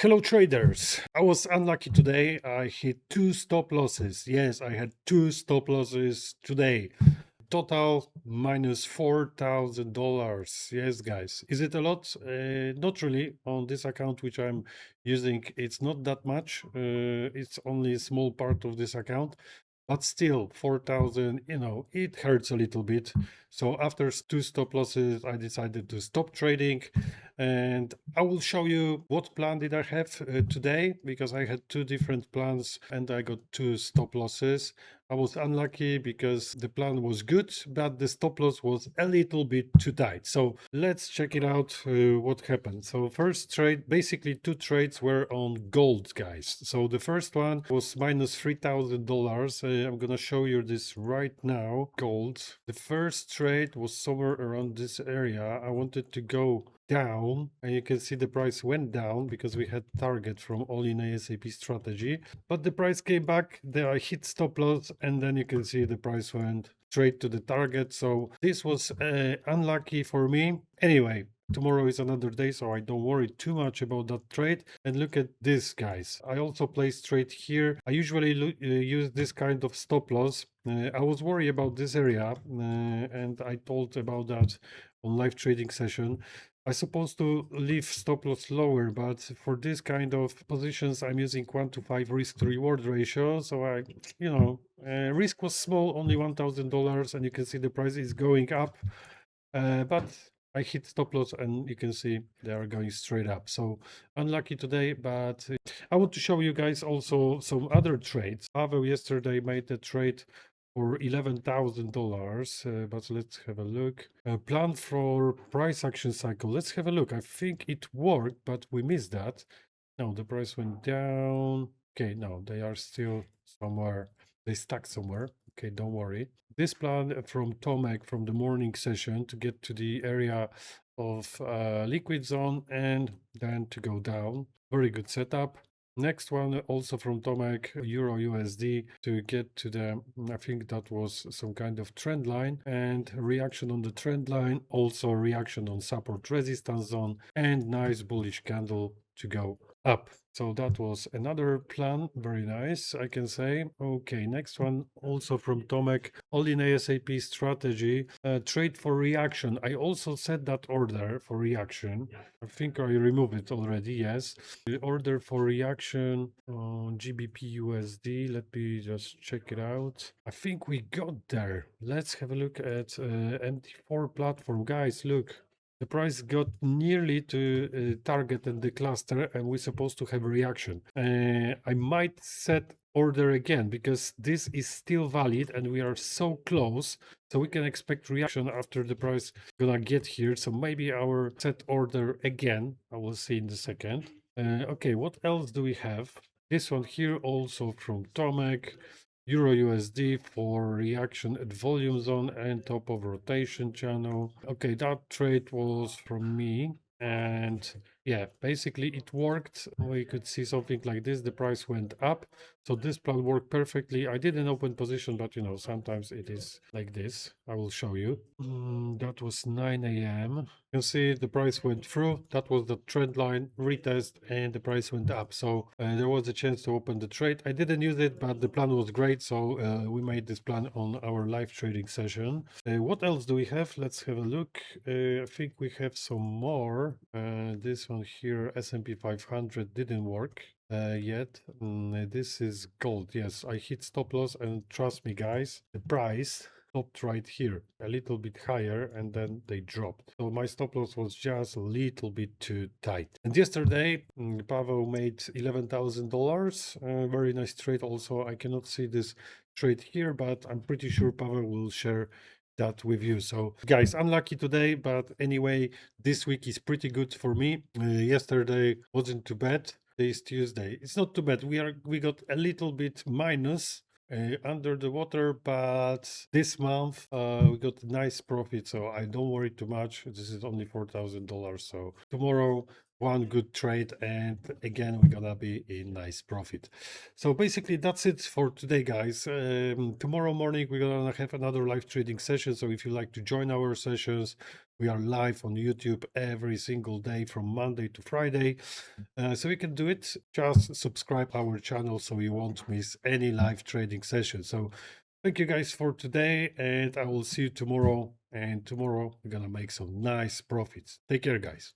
Hello traders. I was unlucky today. I hit two stop losses. Yes, I had two stop losses today. Total minus $4,000. Yes, guys. Is it a lot? Not really. On this account which I'm using, it's not that much. It's only a small part of this account. But still, 4,000, it hurts a little bit. So after two stop losses, I decided to stop trading. And I will show you what plan did I have today, because I had two different plans and I got two stop losses. I was unlucky because the plan was good, but the stop loss was a little bit too tight. So let's check it out, what happened. So first trade, basically two trades were on gold, guys. So the first one was minus $3,000. I'm gonna show you this right now. Gold. The first trade was somewhere around this area. I wanted to go down, and you can see the price went down because we had target from all in ASAP strategy, but the price came back. There I hit stop loss, and then you can see the price went straight to the target. So this was unlucky for me. Anyway, tomorrow is another day, so I don't worry too much about that trade. And look at this, guys. I also place trade here. I usually use this kind of stop loss. I was worried about this area, and I told about that on live trading session. I supposed to leave stop loss lower, but for this kind of positions, I'm using 1 to 5 risk to reward ratio. So risk was small, only $1,000, and you can see the price is going up. But I hit stop loss, and you can see they are going straight up. So unlucky today, but I want to show you guys also some other trades. Pavel yesterday made a trade for $11,000, but let's have a look. Plan for price action cycle. Let's have a look. I think it worked, but we missed that. No, the price went down. Okay, no, they are still somewhere. They stuck somewhere. Okay, don't worry. This plan from Tomek from the morning session to get to the area of liquid zone and then to go down. Very good setup. Next one also from Tomek, Euro USD, to get to the, I think that was some kind of trend line, and reaction on the trend line, also reaction on support resistance zone, and nice bullish candle to go up. So that was another plan. Very nice, I can say. Okay, next one also from Tomek, all in ASAP strategy, trade for reaction. I also set that order for reaction. I think I removed it already. Yes, the order for reaction on GBP USD. Let me just check it out. I think we got there. Let's have a look at MT4 platform, guys. Look, the price got nearly to target in the cluster, and we're supposed to have a reaction. I might set order again because this is still valid and we are so close, so we can expect reaction after the price gonna get here. So maybe our set order again. I will see in a second. Okay, what else do we have? This one here also from Tomek. Euro USD for reaction at volume zone and top of rotation channel. Okay, that trade was from me. And yeah, basically it worked. We could see something like this. The price went up. So this plan worked perfectly. I did an open position, but sometimes it is like this. I will show you. That was 9 a.m. You can see the price went through. That was the trend line retest, and the price went up. So there was a chance to open the trade. I didn't use it, but the plan was great. So we made this plan on our live trading session. What else do we have? Let's have a look. I think we have some more. This one here, S&P 500, didn't work yet. This is gold. Yes, I hit stop loss, and trust me, guys, the price stopped right here, a little bit higher, and then they dropped. So my stop loss was just a little bit too tight. And yesterday, Pavel made $11,000. Very nice trade. Also, I cannot see this trade here, but I'm pretty sure Pavel will share that with you. So guys, unlucky today, but anyway, this week is pretty good for me. Yesterday wasn't too bad. Today is Tuesday. It's not too bad. We got a little bit minus under the water, but this month we got a nice profit, so I don't worry too much. This is only $4,000. So tomorrow one good trade, and again we're gonna be in nice profit. So basically that's it for today, guys. Tomorrow morning we're gonna have another live trading session, so if you like to join our sessions, we are live on YouTube every single day from Monday to Friday. So you can do it, just subscribe our channel so you won't miss any live trading session. So thank you guys for today, and I will see you tomorrow, and tomorrow we're gonna make some nice profits. Take care, guys.